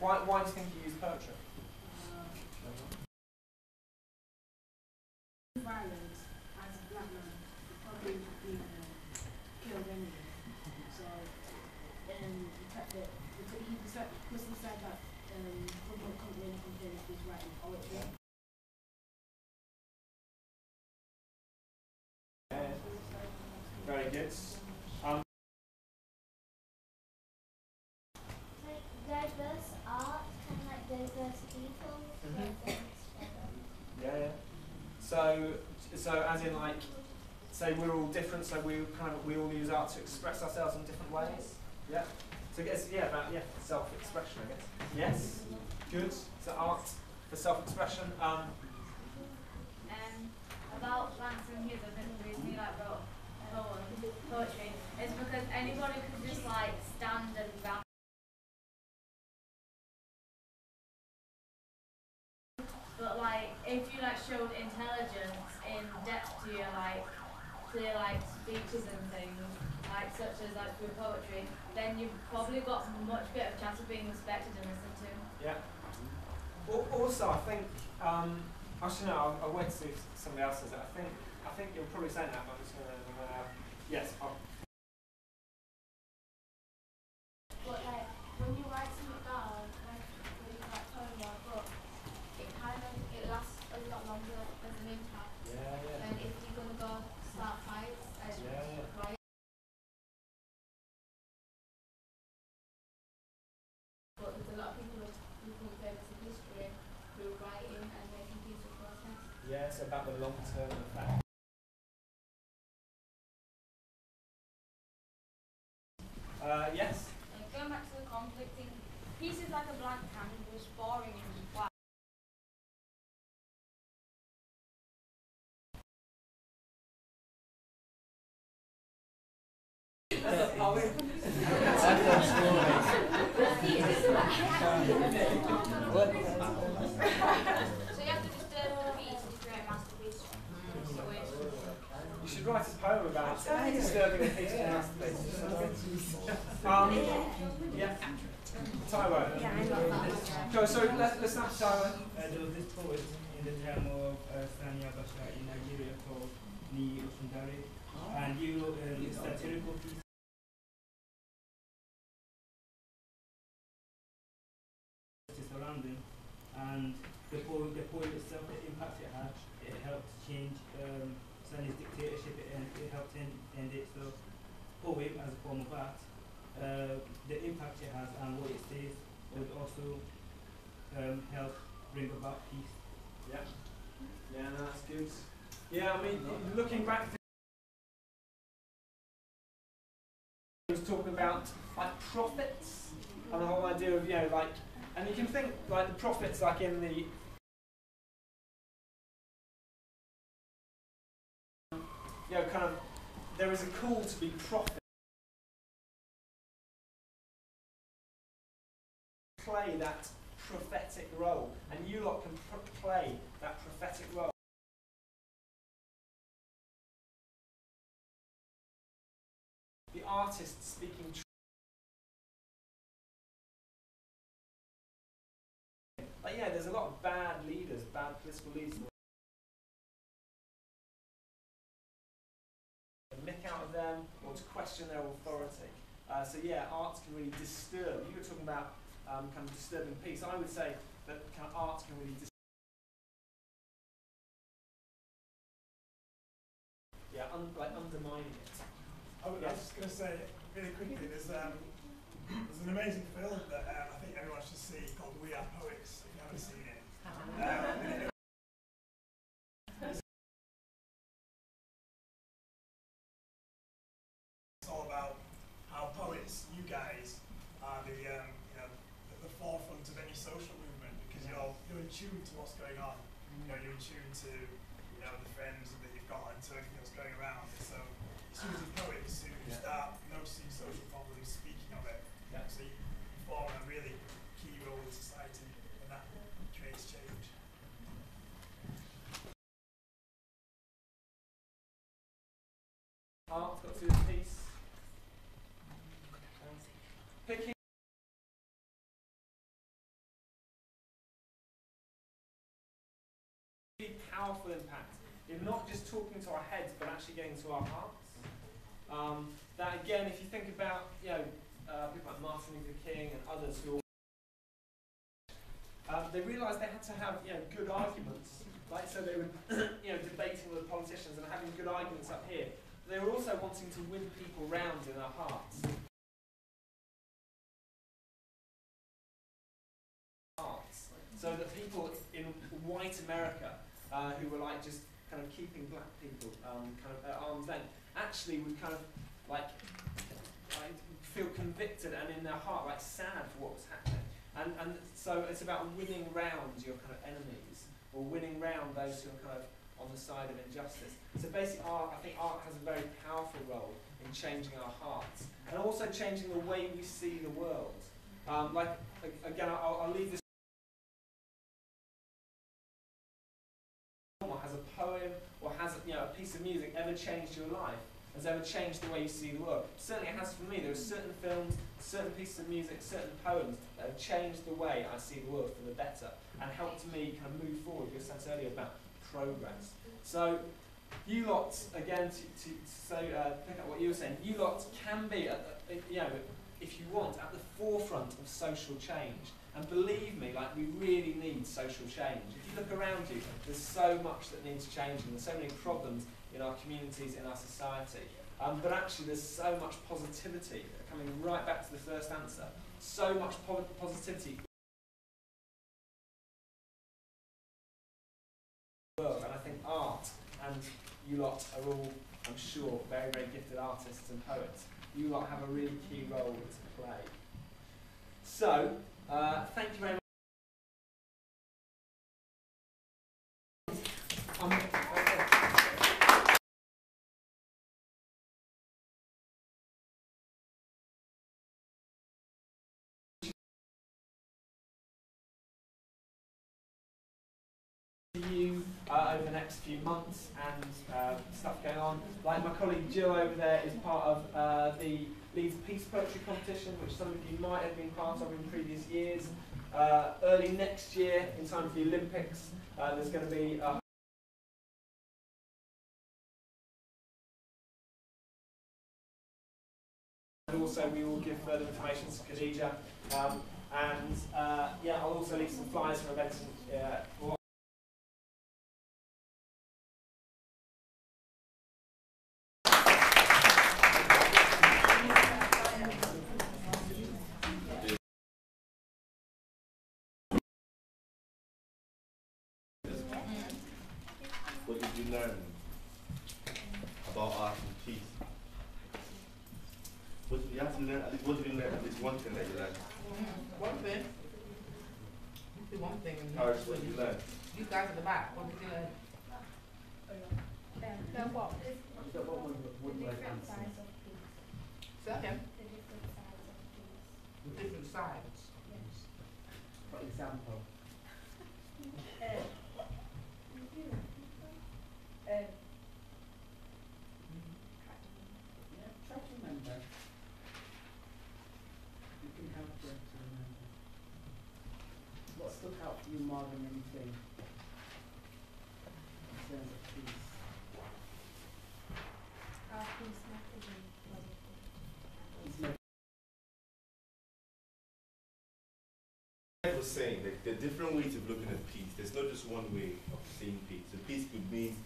Why do you think you use poetry? Violence as a black man probably been killed anyway. So, the fact that he must decide that from what company he's writing poetry. Very good. Diverse art, kind of like diverse people. Yeah. So as in like, say we're all different, so we all use art to express ourselves in different ways. Yeah. So I guess about self-expression, I guess. Yes. Good. So art for self-expression. About Lansing Hughes, I think the reason he wrote poetry is because anybody could just stand and rap. But if you showed intelligence in depth to your clear speeches and things, such as through poetry, then you've probably got much better chance of being respected and listened to. Yeah. Also, I think actually no, I'll wait to see if somebody else says it. I think you're probably saying that, but I'm just gonna yes. But when you write something down, when you write a poem or a book, it lasts a lot longer as an impact. Yeah. And if you're gonna go start fights and write. But there's a lot of people who come famous in history through writing and making peaceful protests. Yeah, it's about the long-term effect. Yes? Going back to the conflict thing, peace is like a blank canvas, boring and flat. So you have to disturb the peace to create a masterpiece. You should write a poem about disturbing a peaceful masterpiece. Yeah. Taiwo. So let's have Taiwo. There was this poet in the time of Sani Abacha in Nigeria called Ni Osundare, and he wrote a satirical piece. Surrounding, and the poem itself, the impact it had, it helped change Sani's dictatorship, and it helped end it. So, poem as a form of art, the impact it has and what it says would also help bring about peace. Yeah, no, that's good. Yeah, I mean, looking back, he was talking about prophets and the whole idea of and you can think the prophets in the there is a call to be prophet. Play that prophetic role, and you lot can play that prophetic role. The artist speaking truth. There's a lot of bad leaders, bad political leaders. Nick out of them or to question their authority. Art can really disturb. You were talking about kind of disturbing peace. I would say that kind of art can really undermining it. I was just going to say really quickly. There's an amazing film that I think everyone should see called We Are Poets. If you haven't seen it. It's all about how poets, you guys, are the forefront of any social movement because you're in tune to what's going on. You're in tune to the friends that you've got and to everything that's going around. So it's usually poets who start noticing social problems, speaking of it. So you form a really key role in society, and that creates change. Art's got to do with peace. Picking really powerful impact in not just talking to our heads, but actually getting to our hearts. That again, if you think about, people like Martin Luther King and others who they realised they had to have, good arguments. Like, so they were, debating with politicians and having good arguments up here. They were also wanting to win people round in their hearts. So that people in white America, who were like just kind of keeping black people kind of at arm's length, actually would kind of like feel convicted and in their heart like sad for what was happening. And so it's about winning round your kind of enemies, or winning round those who are kind of on the side of injustice. So basically I think art has a very powerful role in changing our hearts, and also changing the way we see the world. Again, I'll leave this. Has a poem or has a piece of music ever changed your life? Has ever changed the way you see the world? Certainly it has for me. There are certain films, certain pieces of music, certain poems that have changed the way I see the world for the better and helped me kind of move forward. You were saying earlier about progress. So you lot, again, to pick up what you were saying, you lot can be, if you want, at the forefront of social change. And believe me, like, we really need social change. If you look around you, there's so much that needs changing. There's so many problems in our communities, in our society. But actually, there's so much positivity. Coming right back to the first answer, so much positivity. And I think art, and you lot are all, I'm sure, very, very gifted artists and poets. You lot have a really key role to play. So, thank you very much. You over the next few months and stuff going on. Like my colleague Jill over there is part of the Leeds Peace Poetry Competition, which some of you might have been part of in previous years. Early next year, in time for the Olympics, there's going to be and also we will give further information to Khadija. I'll also leave some flyers for events. What did you learn about art and peace? You have to learn, what did you learn? At least one thing that you learned. One thing. The one thing. Paris, what did you learn? You guys at the back, what did you learn? What? What Different sides of peace. Second, The different sides of peace. the different sides. Yes. For example. Try to remember. You can help them to remember. What stuck out for you more than anything in terms of peace? Our peace messaging positive. I was saying that there are different ways of looking at peace. There's not just one way of seeing peace. So peace could mean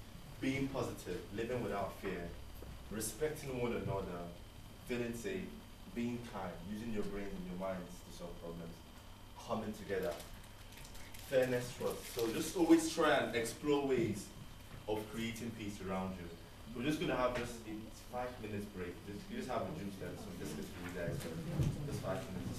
being positive, living without fear, respecting one another, feeling safe, being kind, using your brains and your minds to solve problems, coming together, fairness, trust. So just always try and explore ways of creating peace around you. We're just going to have just a 5 minutes break. You just have a juice and some biscuits for you guys. Just 5 minutes.